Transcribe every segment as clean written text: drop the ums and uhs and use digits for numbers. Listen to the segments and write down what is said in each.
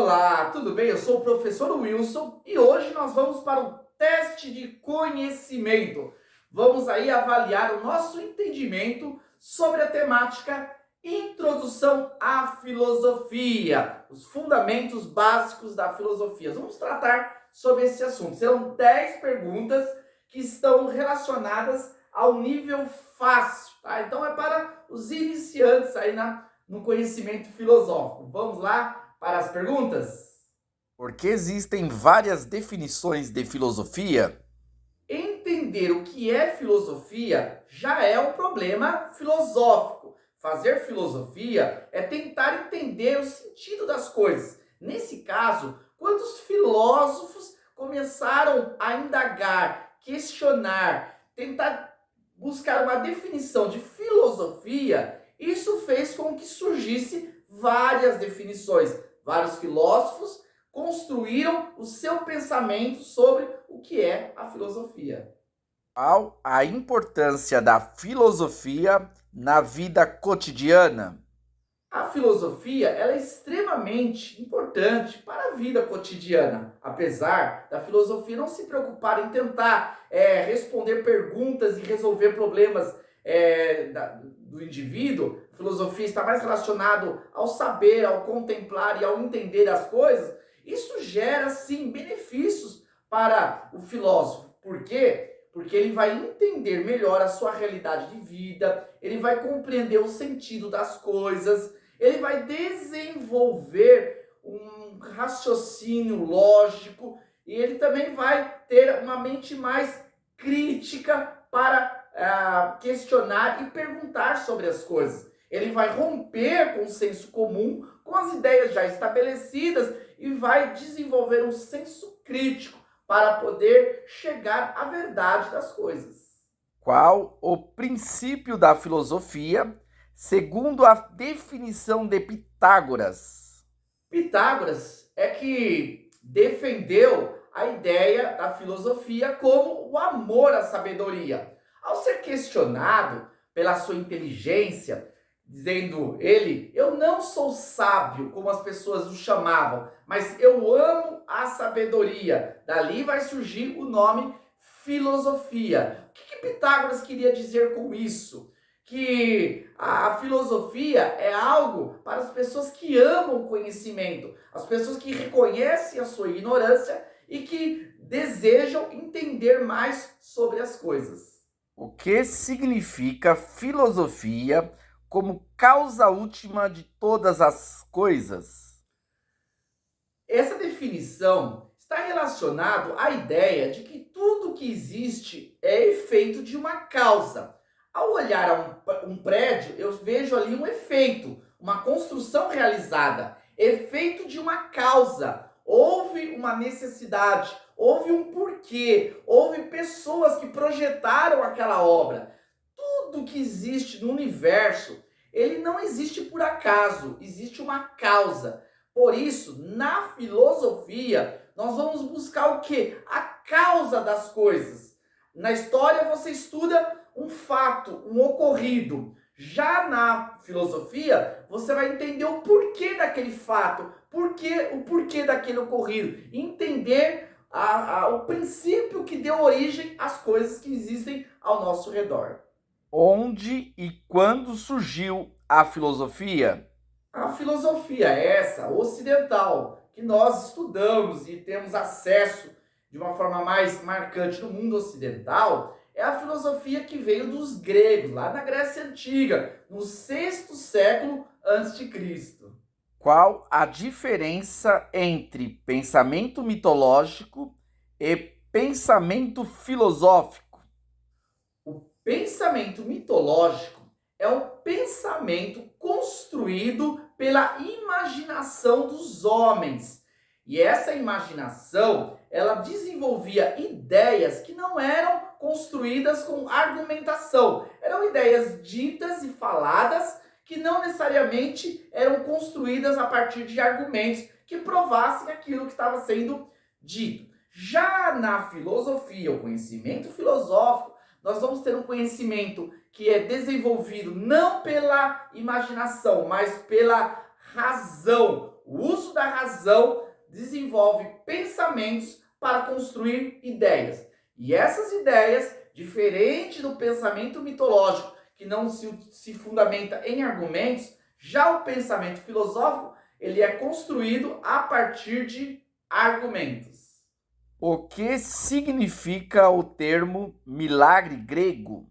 Olá, tudo bem? Eu sou o professor Wilson e hoje nós vamos para o teste de conhecimento. Vamos aí avaliar o nosso entendimento sobre a temática Introdução à Filosofia, os fundamentos básicos da filosofia. Vamos tratar sobre esse assunto. Serão 10 perguntas que estão relacionadas ao nível fácil, tá? Então é para os iniciantes aí no conhecimento filosófico. Vamos lá para as perguntas? Porque existem várias definições de filosofia? Entender o que é filosofia já é um problema filosófico. Fazer filosofia é tentar entender o sentido das coisas. Nesse caso, quando os filósofos começaram a indagar, questionar, tentar buscar uma definição de filosofia, isso fez com que surgisse várias definições. Vários filósofos construíram o seu pensamento sobre o que é a filosofia. Qual a importância da filosofia na vida cotidiana? A filosofia ela é extremamente importante para a vida cotidiana, apesar da filosofia não se preocupar em tentar responder perguntas e resolver problemas do indivíduo. A filosofia está mais relacionado ao saber, ao contemplar e ao entender as coisas. Isso gera, sim, benefícios para o filósofo. Por quê? Porque ele vai entender melhor a sua realidade de vida, ele vai compreender o sentido das coisas, ele vai desenvolver um raciocínio lógico e ele também vai ter uma mente mais crítica para questionar e perguntar sobre as coisas. Ele vai romper com o senso comum, com as ideias já estabelecidas e vai desenvolver um senso crítico para poder chegar à verdade das coisas. Qual o princípio da filosofia, segundo a definição de Pitágoras? Pitágoras é que defendeu a ideia da filosofia como o amor à sabedoria. Ao ser questionado pela sua inteligência, dizendo ele, eu não sou sábio, como as pessoas o chamavam, mas eu amo a sabedoria. Dali vai surgir o nome filosofia. O que Pitágoras queria dizer com isso? Que a filosofia é algo para as pessoas que amam o conhecimento, as pessoas que reconhecem a sua ignorância e que desejam entender mais sobre as coisas. O que significa filosofia como causa última de todas as coisas? Essa definição está relacionada à ideia de que tudo que existe é efeito de uma causa. Ao olhar um prédio, eu vejo ali um efeito, uma construção realizada, efeito de uma causa. Houve uma necessidade, houve um porquê, houve pessoas que projetaram aquela obra. Tudo que existe no universo, ele não existe por acaso, existe uma causa. Por isso, na filosofia, nós vamos buscar o quê? A causa das coisas. Na história você estuda um fato, um ocorrido. Já na filosofia, você vai entender o porquê daquele fato, o porquê daquele ocorrido, entender o princípio que deu origem às coisas que existem ao nosso redor. Onde e quando surgiu a filosofia? A filosofia essa, ocidental, que nós estudamos e temos acesso de uma forma mais marcante no mundo ocidental, é a filosofia que veio dos gregos, lá na Grécia Antiga, no sexto século antes de Cristo. Qual a diferença entre pensamento mitológico e pensamento filosófico? O pensamento mitológico é um pensamento construído pela imaginação dos homens. E essa imaginação, ela desenvolvia ideias que não eram construídas com argumentação. Eram ideias ditas e faladas que não necessariamente eram construídas a partir de argumentos que provassem aquilo que estava sendo dito. Já na filosofia, o conhecimento filosófico, nós vamos ter um conhecimento que é desenvolvido não pela imaginação, mas pela razão. o uso da razão desenvolve pensamentos para construir ideias. E essas ideias, diferente do pensamento mitológico, que não se fundamenta em argumentos, já o pensamento filosófico, ele é construído a partir de argumentos. O que significa o termo milagre grego?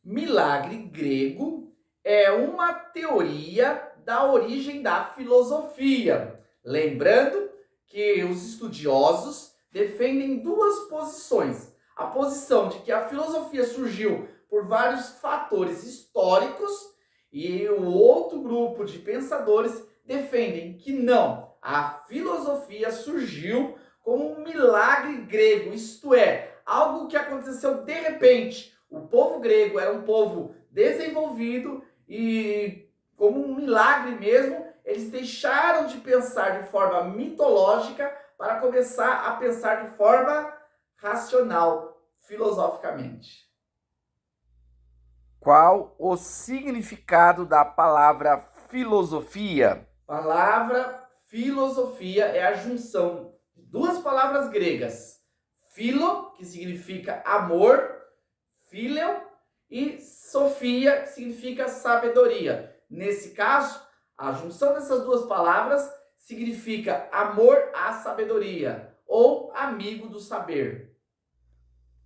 Milagre grego é uma teoria da origem da filosofia. Lembrando que os estudiosos defendem duas posições. A posição de que a filosofia surgiu por vários fatores históricos e o outro grupo de pensadores defendem que não, a filosofia surgiu como um milagre grego, isto é, algo que aconteceu de repente. O povo grego era um povo desenvolvido e, como um milagre mesmo, eles deixaram de pensar de forma mitológica para começar a pensar de forma racional, filosoficamente. Qual o significado da palavra filosofia? A palavra filosofia é a junção de duas palavras gregas. Philo, que significa amor, phileo, e sofia, que significa sabedoria. Nesse caso, a junção dessas duas palavras significa amor à sabedoria ou amigo do saber.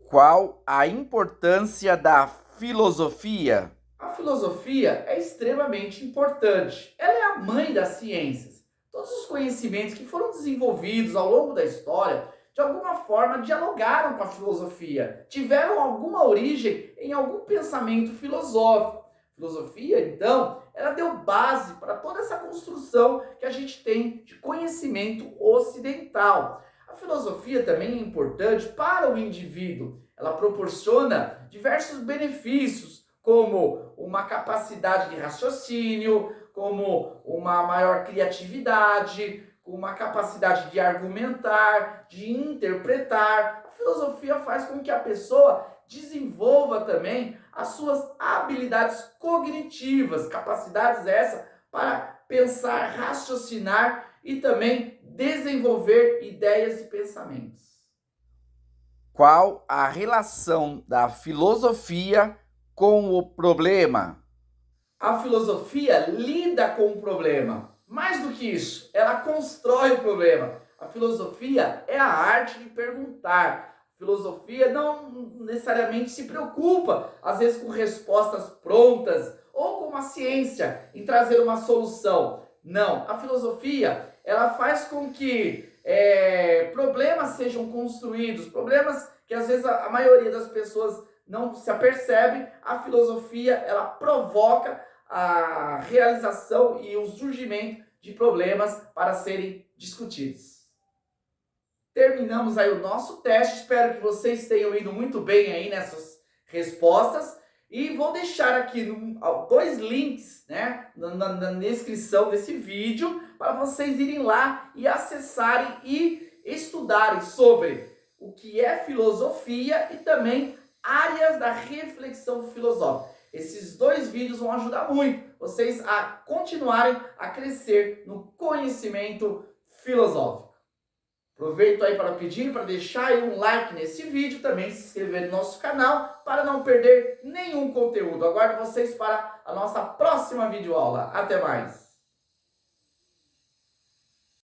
Qual a importância da filosofia? A filosofia é extremamente importante. Ela é a mãe das ciências. Todos os conhecimentos que foram desenvolvidos ao longo da história, de alguma forma, dialogaram com a filosofia, tiveram alguma origem em algum pensamento filosófico. A filosofia, então, ela deu base para toda essa construção que a gente tem de conhecimento ocidental. A filosofia também é importante para o indivíduo. Ela proporciona diversos benefícios, como uma capacidade de raciocínio, como uma maior criatividade, uma capacidade de argumentar, de interpretar. A filosofia faz com que a pessoa desenvolva também as suas habilidades cognitivas, capacidades essas para pensar, raciocinar e também desenvolver ideias e pensamentos. Qual a relação da filosofia com o problema? A filosofia lida com o problema. Mais do que isso, ela constrói o problema. A filosofia é a arte de perguntar. A filosofia não necessariamente se preocupa, às vezes, com respostas prontas ou com a ciência em trazer uma solução. Não, a filosofia ela faz com que problemas sejam construídos, problemas que às vezes a maioria das pessoas não se apercebe. A filosofia ela provoca a realização e o surgimento de problemas para serem discutidos. Terminamos aí o nosso teste, espero que vocês tenham ido muito bem aí nessas respostas e vou deixar aqui dois links, né, na descrição desse vídeo para vocês irem lá e acessarem e estudarem sobre o que é filosofia e também áreas da reflexão filosófica. Esses dois vídeos vão ajudar muito vocês a continuarem a crescer no conhecimento filosófico. Aproveito aí para pedir para deixar aí um like nesse vídeo, também se inscrever no nosso canal para não perder nenhum conteúdo. Aguardo vocês para a nossa próxima videoaula. Até mais!